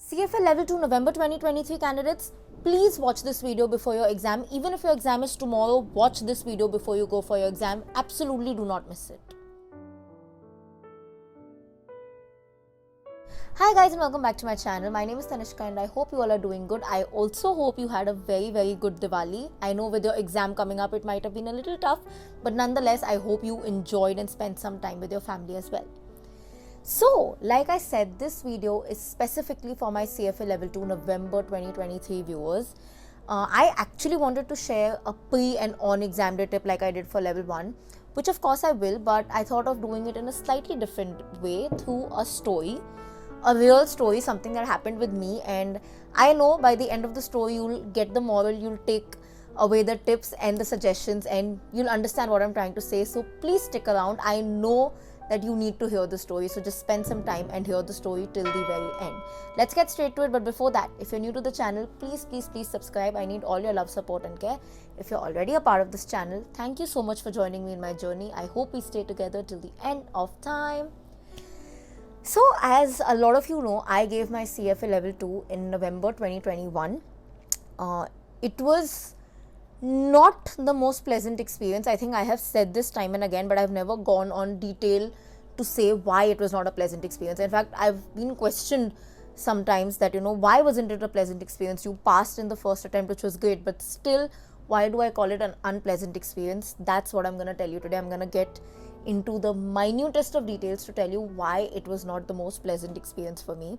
CFA Level 2 November 2023 candidates, please watch this video before your exam. Even if your exam is tomorrow, watch this video before you go for your exam. Absolutely do not miss it. Hi guys and welcome back to my channel. My name is Tanishka and I hope you all are doing good. I also hope you had a very good Diwali. I know with your exam coming up it might have been a little tough, but nonetheless I hope you enjoyed and spent some time with your family as well. So, like I said, this video is specifically for my CFA Level 2 November 2023 viewers. I actually wanted to share a pre and on exam day tip like I did for Level 1, which of course I will, but I thought of doing it in a slightly different way through a story, a real story, something that happened with me, and I know by the end of the story you'll get the moral, you'll take away the tips and the suggestions and you'll understand what I'm trying to say. So please stick around. I know that you need to hear the story, so just spend some time and hear the story till the very end. Let's get straight to it, but before that, if you're new to the channel, please subscribe. I need all your love, support and care. If you're already a part of this channel, thank you so much for joining me in my journey. I hope we stay together till the end of time. So as a lot of you know, I gave my CFA Level 2 in November 2021. It was not the most pleasant experience. I think I have said this time and again, but I've never gone on detail to say why it was not a pleasant experience. In fact, I've been questioned sometimes that, why wasn't it a pleasant experience? You passed in the first attempt, which was great, but still, why do I call it an unpleasant experience? That's what I'm going to tell you today. I'm going to get into the minutest of details to tell you why it was not the most pleasant experience for me.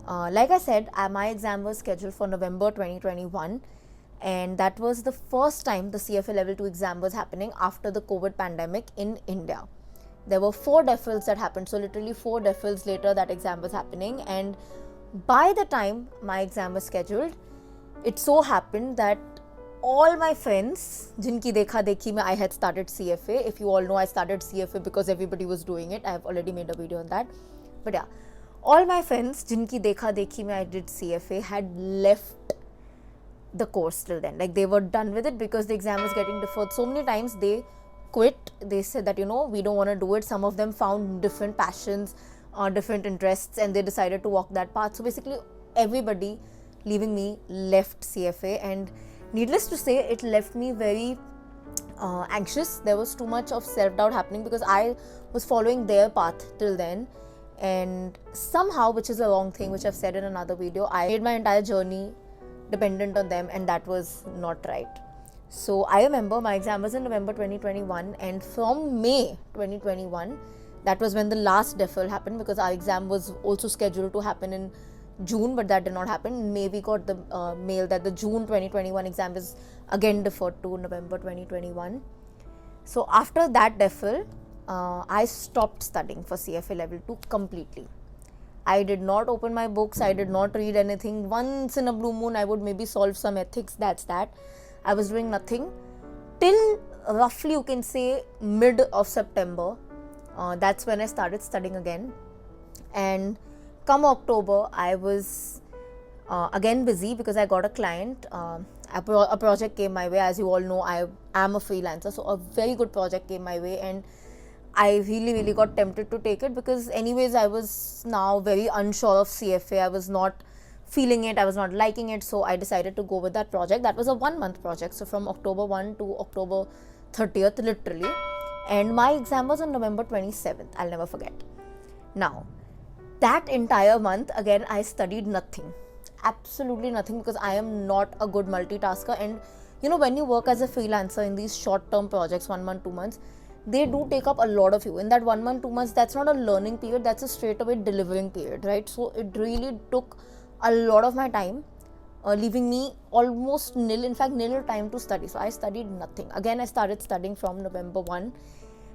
Like I said, my exam was scheduled for November 2021. And that was the first time the CFA Level 2 exam was happening after the COVID pandemic in India. There were 4 DEFILs that happened. So literally 4 DEFILs later that exam was happening. And by the time my exam was scheduled, it so happened that all my friends, jinki dekha dekhi mein I had started CFA. If you all know, I started CFA because everybody was doing it. I have already made a video on that. But yeah, all my friends, jinki dekha dekhi mein I did CFA, had left the course till then. Like, they were done with it because the exam was getting deferred so many times. They quit. They said that, we don't want to do it. Some of them found different passions, different interests, and they decided to walk that path. So basically everybody, leaving me, left CFA, and needless to say, it left me very anxious. There was too much of self-doubt happening because I was following their path till then, and somehow, which is a wrong thing, which I've said in another video, I made my entire journey dependent on them, and that was not right. So I remember my exam was in November 2021, and from May 2021, that was when the last DEFIL happened, because our exam was also scheduled to happen in June, but that did not happen. In May we got the mail that the June 2021 exam is again deferred to November 2021. So after that DEFIL, I stopped studying for CFA Level 2 completely. I did not open my books, I did not read anything. Once in a blue moon I would maybe solve some ethics, that's that. I was doing nothing till roughly, you can say, mid of September. That's when I started studying again. And come October, I was again busy because I got a client. A project came my way. As you all know, I am a freelancer, so a very good project came my way, and I really got tempted to take it because anyways I was now very unsure of CFA. I was not feeling it, I was not liking it, so I decided to go with that project. That was a 1-month project, so from October 1 to October 30th literally, and my exam was on November 27th. I'll never forget. Now, that entire month again I studied nothing, absolutely nothing, because I am not a good multitasker, and when you work as a freelancer in these short-term projects, 1 month, 2 months, they do take up a lot of you. In that 1 month, 2 months, that's not a learning period, that's a straight away delivering period, right? So it really took a lot of my time, leaving me almost nil, in fact nil time to study. So I studied nothing. Again, I started studying from November 1,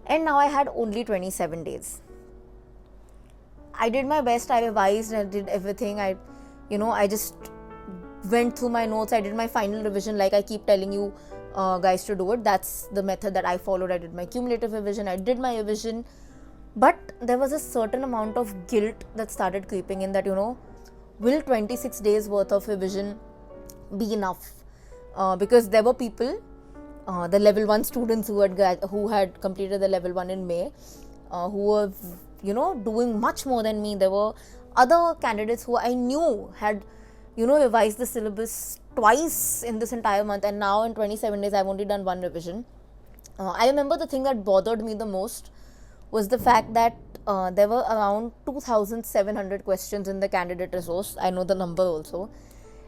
and now I had only 27 days. I did my best, I revised, I did everything. I just went through my notes, I did my final revision like I keep telling you guys to do it. That's the method that I followed. I did my cumulative revision, I did my revision, but there was a certain amount of guilt that started creeping in that, will 26 days worth of revision be enough? Because there were people, the level 1 students who had completed the level 1 in May, who were doing much more than me. There were other candidates who I knew had, revised the syllabus twice in this entire month, and now in 27 days I've only done one revision. I remember the thing that bothered me the most was the fact that there were around 2,700 questions in the candidate resource. I know the number also,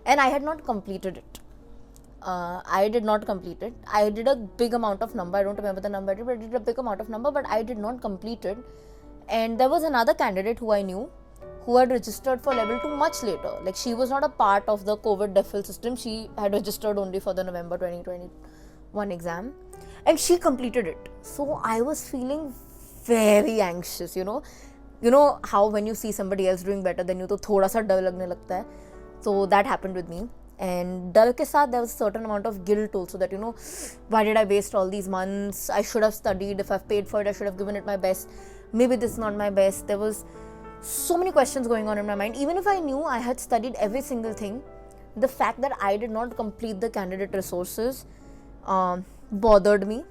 and I had not completed it. I did not complete it. I did a big amount of number. I don't remember the number, but I did a big amount of number, but I did not complete it. And there was another candidate who I knew who had registered for level 2 much later. Like, she was not a part of the COVID deferral system. She had registered only for the November 2021 exam, and she completed it. So I was feeling very anxious, You know how when you see somebody else doing better than you, तो थोड़ा सा डर लगने लगता है. So that happened with me. And डर के साथ there was a certain amount of guilt also, that why did I waste all these months? I should have studied. If I've paid for it, I should have given it my best. Maybe this is not my best. There was so many questions going on in my mind. Even if I knew I had studied every single thing, the fact that I did not complete the candidate resources bothered me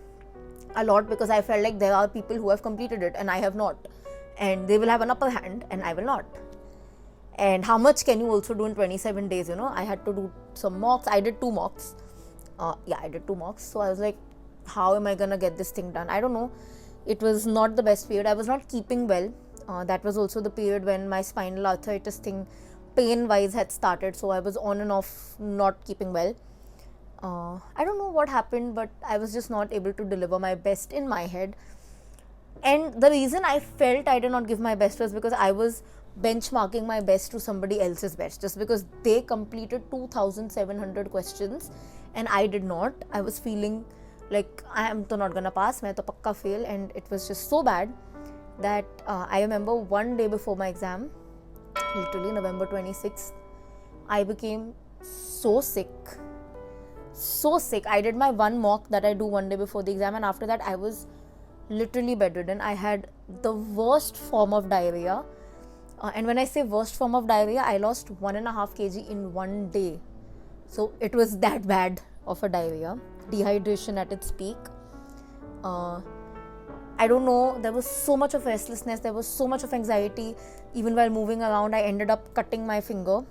a lot, because I felt like there are people who have completed it and I have not, and they will have an upper hand and I will not. And how much can you also do in 27 days? I had to do some mocks. I did 2 mocks. I did 2 mocks. So I was like, how am I gonna get this thing done? I don't know. It was not the best period. I was not keeping well. That was also the period when my spinal arthritis thing, pain-wise, had started. So I was on and off not keeping well. I don't know what happened, but I was just not able to deliver my best in my head. And the reason I felt I did not give my best was because I was benchmarking my best to somebody else's best. Just because they completed 2,700 questions and I did not, I was feeling like I am to not gonna pass, main to pakka fail. And it was just so bad that I remember one day before my exam, literally November 26th, I became so sick. I did my one mock that I do one day before the exam, and after that I was literally bedridden. I had the worst form of diarrhea, and when I say worst form of diarrhea, I lost 1.5 kg in one day. So it was that bad of a diarrhea, dehydration at its peak. I don't know, there was so much of restlessness, there was so much of anxiety. Even while moving around, I ended up cutting my finger.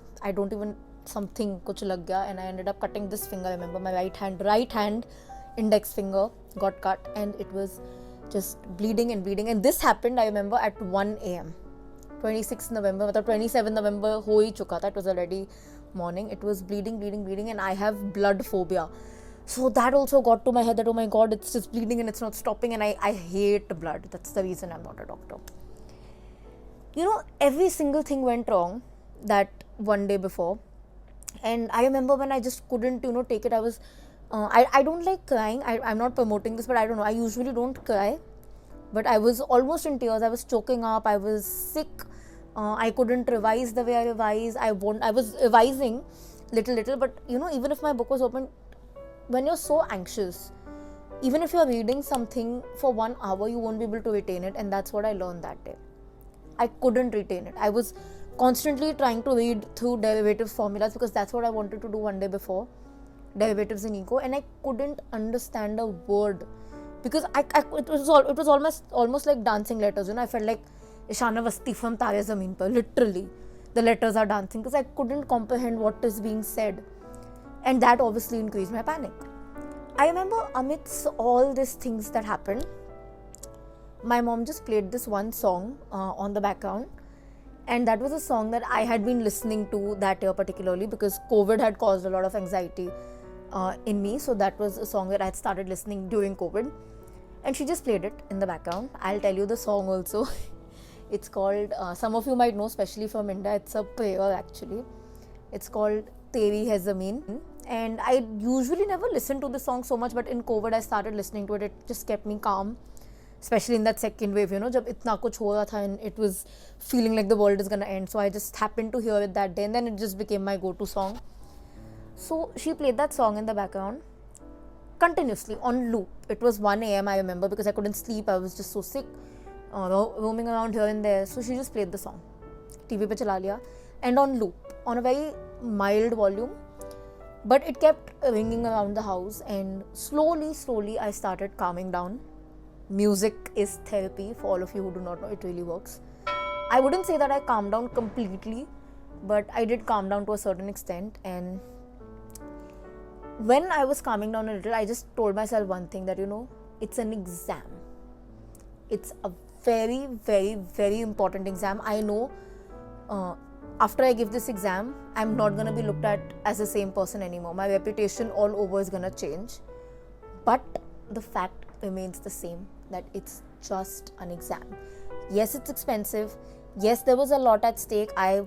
Something kuch lag gaya, and I ended up cutting this finger. I remember my right hand index finger got cut, and it was just bleeding. And this happened, I remember, at 1 a.m. 26th November, 27th November ho hi chuka tha. It was already morning. It was bleeding, and I have blood phobia. So that also got to my head that, oh my god, it's just bleeding and it's not stopping, and I hate blood. That's the reason I'm not a doctor. Every single thing went wrong that one day before. And I remember when I just couldn't, take it. I was, I don't like crying. I'm not promoting this, but I don't know. I usually don't cry. But I was almost in tears. I was choking up. I was sick. I couldn't revise the way I revise. I was revising little. But, even if my book was open, when you're so anxious, even if you're reading something for 1 hour, you won't be able to retain it. And that's what I learned that day. I couldn't retain it. I was constantly trying to read through derivative formulas, because that's what I wanted to do one day before, derivatives in eco, and I couldn't understand a word, because it was almost like dancing letters. I felt like Ishana Vasti from Tare Zameen Par. Literally, the letters are dancing, because I couldn't comprehend what is being said, and that obviously increased my panic. I remember amidst all these things that happened, my mom just played this one song on the background. And that was a song that I had been listening to that year particularly, because COVID had caused a lot of anxiety in me. So that was a song that I had started listening during COVID. And she just played it in the background. I'll tell you the song also. It's called, some of you might know, especially from India, it's a prayer actually. It's called Teri Hai Zameen. And I usually never listen to this song so much, but in COVID I started listening to it. It just kept me calm. Especially in that second wave, jab itna kuch ho raha tha and it was feeling like the world is gonna end. So I just happened to hear it that day, and then it just became my go-to song. So she played that song in the background continuously on loop. It was 1 a.m. I remember, because I couldn't sleep. I was just so sick, roaming around here and there. So she just played the song, TV pe chala liya, and on loop, on a very mild volume. But it kept ringing around the house, and slowly I started calming down. Music is therapy. For all of you who do not know, it really works. I wouldn't say that I calmed down completely, but I did calm down to a certain extent. And when I was calming down a little, I just told myself one thing, that it's an exam. It's a very, very, very important exam. I know after I give this exam, I'm not going to be looked at as the same person anymore. My reputation all over is going to change. But the fact remains the same, that it's just an exam. Yes, it's expensive. Yes, there was a lot at stake. I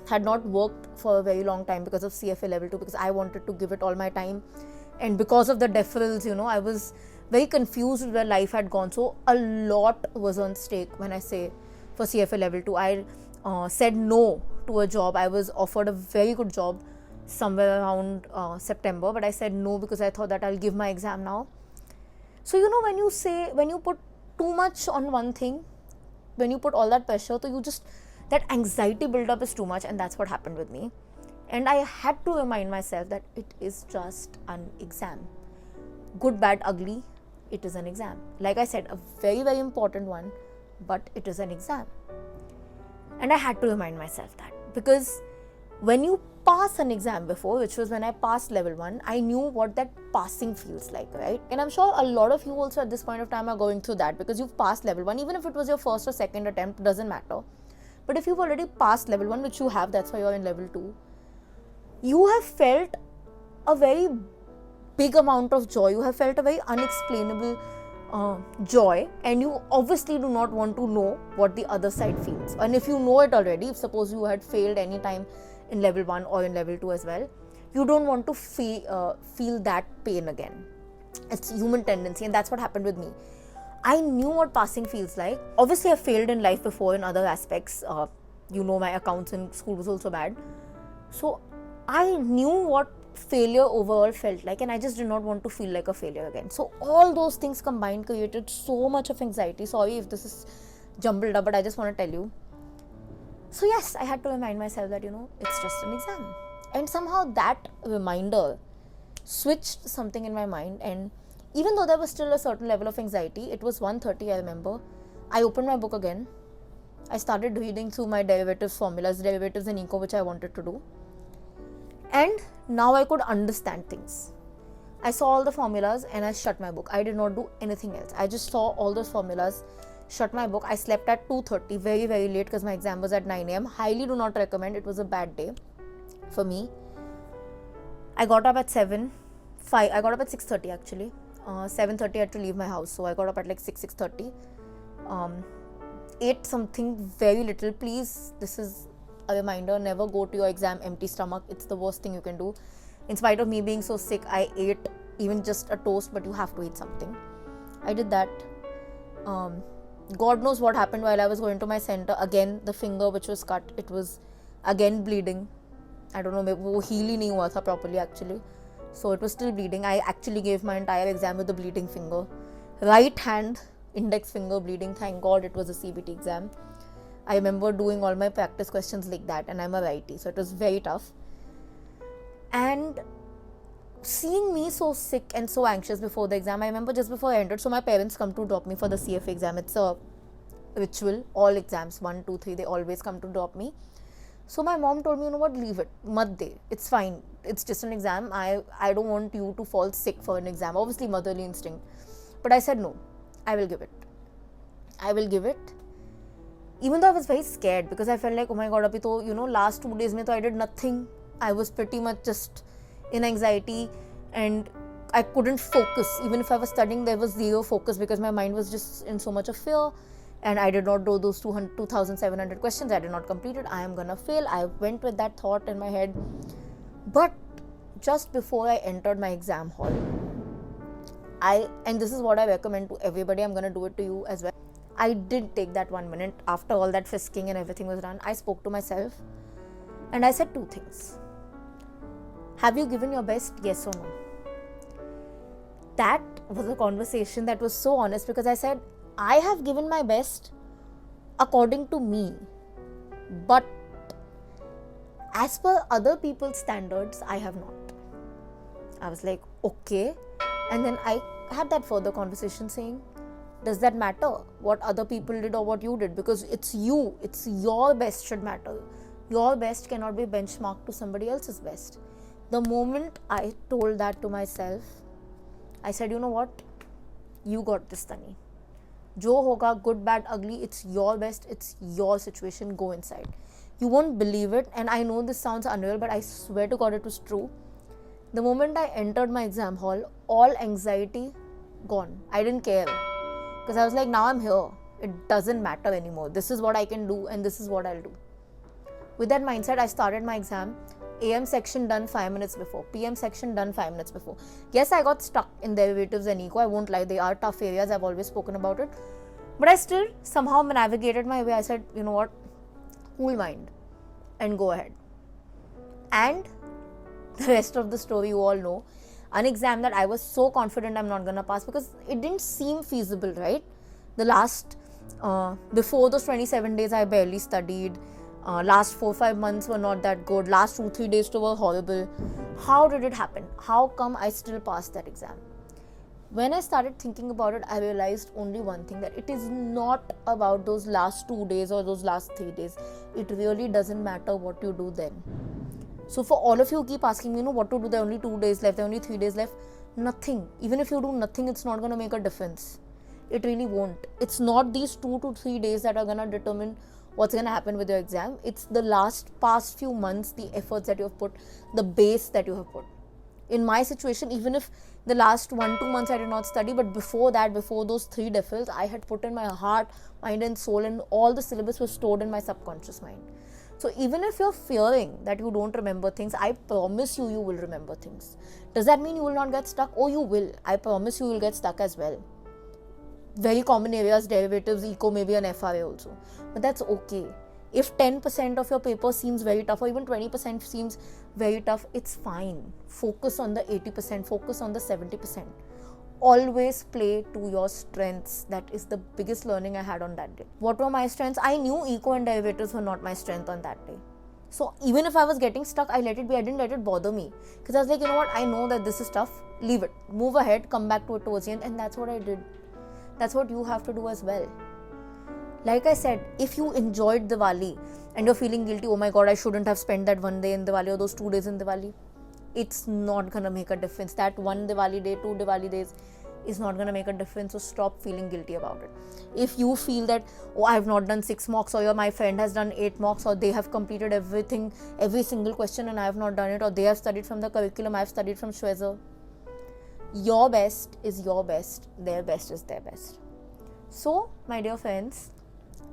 had not worked for a very long time because of CFA level 2, because I wanted to give it all my time. And because of the deferrals, I was very confused with where life had gone. So a lot was on stake when I say for CFA level 2. I said no to a job. I was offered a very good job somewhere around September, but I said no because I thought that I'll give my exam now. So when you put too much on one thing, when you put all that pressure, so that anxiety build up is too much, and that's what happened with me. And I had to remind myself that it is just an exam. Good, bad, ugly, it is an exam. Like I said, a very, very important one, but it is an exam. And I had to remind myself that, because when you pass an exam before, which was when I passed level 1, I knew what that passing feels like, right? And I'm sure a lot of you also at this point of time are going through that, because you've passed level 1, even if it was your first or second attempt, doesn't matter. But if you've already passed level 1, which you have, that's why you're in level 2, you have felt a very big amount of joy. You have felt a very unexplainable joy, and you obviously do not want to know what the other side feels. And if you know it already, if suppose you had failed any time in level 1 or in level 2 as well, you don't want to feel that pain again. It's human tendency, and that's what happened with me. I knew what passing feels like. Obviously, I failed in life before in other aspects. My accounts in school was also bad. So I knew what failure overall felt like, and I just did not want to feel like a failure again. So all those things combined created so much of anxiety. Sorry if this is jumbled up, but I just want to tell you. So yes, I had to remind myself that it's just an exam. And somehow that reminder switched something in my mind. And even though there was still a certain level of anxiety, it was 1:30, I remember. I opened my book again. I started reading through my derivatives in eco, which I wanted to do. And now I could understand things. I saw all the formulas and I shut my book. I did not do anything else. I just saw all those formulas, shut my book. I slept at 2:30, very, very late, because my exam was at 9 a.m. Highly do not recommend. It was a bad day for me. I got up at 6:30 actually. 7:30 I had to leave my house. So I got up at like 6:30. Ate something very little. Please, this is a reminder, never go to your exam empty stomach. It's the worst thing you can do. In spite of me being so sick, I ate even just a toast, but you have to eat something. I did that. God knows what happened while I was going to my center. Again, the finger which was cut, it was again bleeding. I don't know, maybe वो heal ही नहीं हुआ था properly actually. So it was still bleeding. I actually gave my entire exam with a bleeding finger. Right hand, index finger bleeding. Thank God it was a CBT exam. I remember doing all my practice questions like that, and I'm a righty, so it was very tough. And seeing me so sick and so anxious before the exam, I remember just before I entered, so my parents come to drop me for the CFA exam. It's a ritual. All exams, 1, 2, 3, they always come to drop me. So my mom told me, you know what, leave it. Mat de. It's fine. It's just an exam. I don't want you to fall sick for an exam. Obviously, motherly instinct. But I said no. I will give it. Even though I was very scared, because I felt like, oh my God, abhi to, last 2 days I did nothing. I was pretty much just in anxiety, and I couldn't focus. Even if I was studying, there was zero focus, because my mind was just in so much of fear. And I did not do those 2,700 questions. I did not complete it. I am gonna fail. I went with that thought in my head. But just before I entered my exam hall, and this is what I recommend to everybody, I'm gonna do it to you as well. I did take that 1 minute. After all that frisking and everything was done, I spoke to myself and I said 2 things. Have you given your best? Yes or no? That was a conversation that was so honest, because I said, I have given my best according to me, but as per other people's standards, I have not. I was like, okay. And then I had that further conversation saying, Does that matter what other people did or what you did? Because it's you, it's your best should matter. Your best cannot be benchmarked to somebody else's best. The moment I told that to myself, I said, you know what, you got this, Tani. Jo hoga, good, bad, ugly, it's your best, it's your situation, go inside. You won't believe it, and I know this sounds unreal, but I swear to God it was true. The moment I entered my exam hall, all anxiety gone. I didn't care. Because I was like, now I'm here. It doesn't matter anymore. This is what I can do and this is what I'll do. With that mindset, I started my exam. AM section done 5 minutes before. PM section done 5 minutes before. Yes, I got stuck in derivatives and eco. I won't lie. They are tough areas. I've always spoken about it. But I still somehow navigated my way. I said, you know what? Cool mind. And go ahead. And the rest of the story you all know. An exam that I was so confident I'm not gonna pass because it didn't seem feasible, right? The last, before those 27 days, I barely studied. Last 4-5 months were not that good. Last 2-3 days were horrible. How did it happen? How come I still passed that exam? When I started thinking about it, I realized only one thing, that it is not about those last 2 days or those last 3 days. It really doesn't matter what you do then. So for all of you who keep asking me, what to do, there are only 2 days left, there are only 3 days left. Nothing. Even if you do nothing, it's not going to make a difference. It really won't. It's not these 2 to 3 days that are going to determine what's going to happen with your exam. It's the past few months, the efforts that you have put, the base that you have put. In my situation, even if the last 1-2 months I did not study, but before that, before those 3 DEFILs, I had put in my heart, mind and soul, and all the syllabus was stored in my subconscious mind. So even if you're fearing that you don't remember things, I promise you, you will remember things. Does that mean you will not get stuck? Oh, you will. I promise you will get stuck as well. Very common areas, derivatives, eco, maybe an FRA also. But that's okay. If 10% of your paper seems very tough or even 20% seems very tough, it's fine. Focus on the 80%, focus on the 70%. Always play to your strengths. That is the biggest learning I had on that day. What were my strengths? I knew eco and derivatives were not my strength on that day. So even if I was getting stuck, I let it be. I didn't let it bother me. Because I was like, you know what? I know that this is tough. Leave it. Move ahead. Come back to it towards the end. And that's what I did. That's what you have to do as well. Like I said, if you enjoyed Diwali and you're feeling guilty, oh my God, I shouldn't have spent that 1 day in Diwali or those 2 days in Diwali, it's not gonna make a difference. That 1 Diwali day, 2 Diwali days is not gonna make a difference. So stop feeling guilty about it. If you feel that, oh, I have not done 6 mocks, or my friend has done 8 mocks, or they have completed everything, every single question, and I have not done it, or they have studied from the curriculum, I have studied from Shweza. Your best is your best. Their best is their best. So, my dear friends,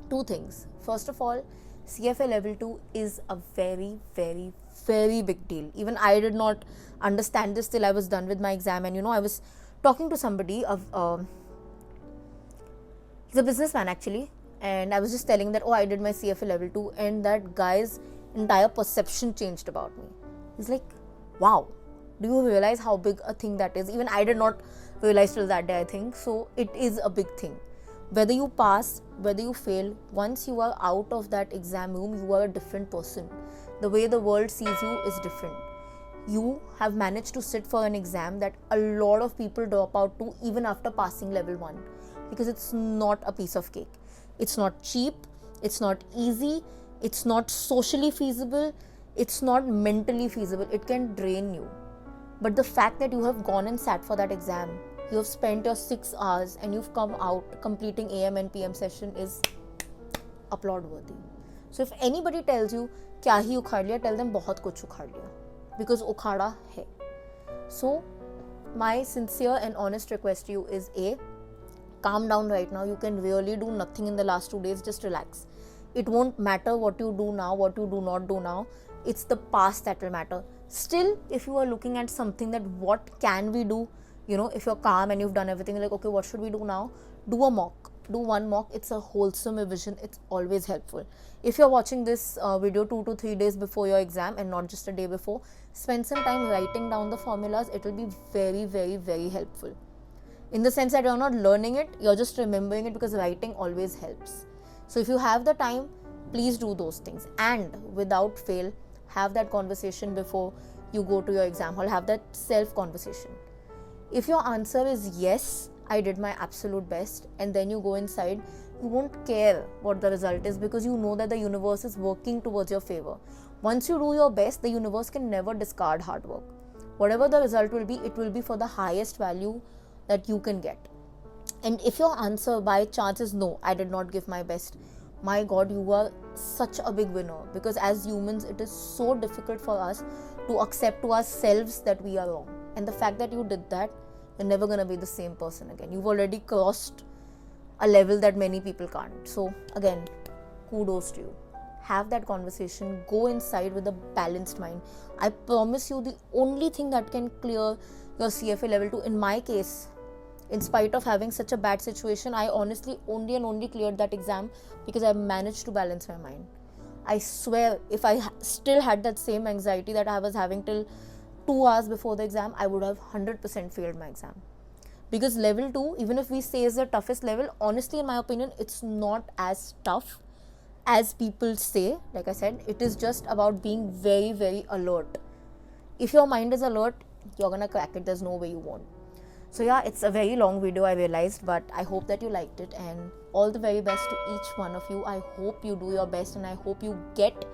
2 things. First of all, CFA level 2 is a very, very, very big deal. Even I did not understand this till I was done with my exam. And I was talking to somebody he's a businessman actually, and I was just telling that, I did my CFA level 2, and that guy's entire perception changed about me. He's like, wow, do you realize how big a thing that is? Even I did not realize till that day, I think. So it is a big thing. Whether you pass, whether you fail, once you are out of that exam room, you are a different person. The way the world sees you is different. You have managed to sit for an exam that a lot of people drop out to even after passing level 1, because it's not a piece of cake. It's not cheap, it's not easy, it's not socially feasible, it's not mentally feasible. It can drain you. But the fact that you have gone and sat for that exam, you have spent your 6 hours and you've come out completing AM and PM session is applaud worthy. So if anybody tells you kya hi ukhad liya, tell them bahut kuch ukhad liya, because ukhada hai. So my sincere and honest request to you is calm down right now. You can really do nothing in the last 2 days. Just relax. It won't matter what you do now, what you do not do now. It's the past that will matter. Still, if you are looking at something that what can we do, if you're calm and you've done everything, like, okay, what should we do now? Do a mock. Do 1 mock. It's a wholesome revision. It's always helpful. If you're watching this video 2 to 3 days before your exam and not just a day before, spend some time writing down the formulas. It will be very, very, very helpful. In the sense that you're not learning it, you're just remembering it, because writing always helps. So if you have the time, please do those things. And without fail, have that conversation before you go to your exam hall. Have that self-conversation. If your answer is yes, I did my absolute best, and then you go inside, you won't care what the result is because you know that the universe is working towards your favor. Once you do your best, the universe can never discard hard work. Whatever the result will be, it will be for the highest value that you can get. And if your answer by chance is no, I did not give my best, my God, you are such a big winner, because as humans, it is so difficult for us to accept to ourselves that we are wrong. And the fact that you did that, you're never going to be the same person again. You've already crossed a level that many people can't. So again, kudos to you. Have that conversation, go inside with a balanced mind. I promise you, the only thing that can clear your CFA level 2, in my case, in spite of having such a bad situation, I honestly only cleared that exam because I managed to balance my mind. I swear, if I still had that same anxiety that I was having till 2 hours before the exam, I would have 100% failed my exam. Because level 2, even if we say is the toughest level, honestly, in my opinion, it's not as tough as people say. Like I said, it is just about being very, very alert. If your mind is alert, you're gonna crack it. There's no way you won't. So yeah, it's a very long video, I realized, but I hope that you liked it, and all the very best to each one of you. I hope you do your best, and I hope you get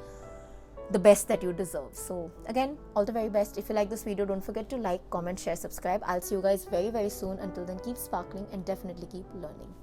the best that you deserve. So again, all the very best. If you like this video, don't forget to like, comment, share, subscribe. I'll see you guys very, very soon. Until then, keep sparkling and definitely keep learning.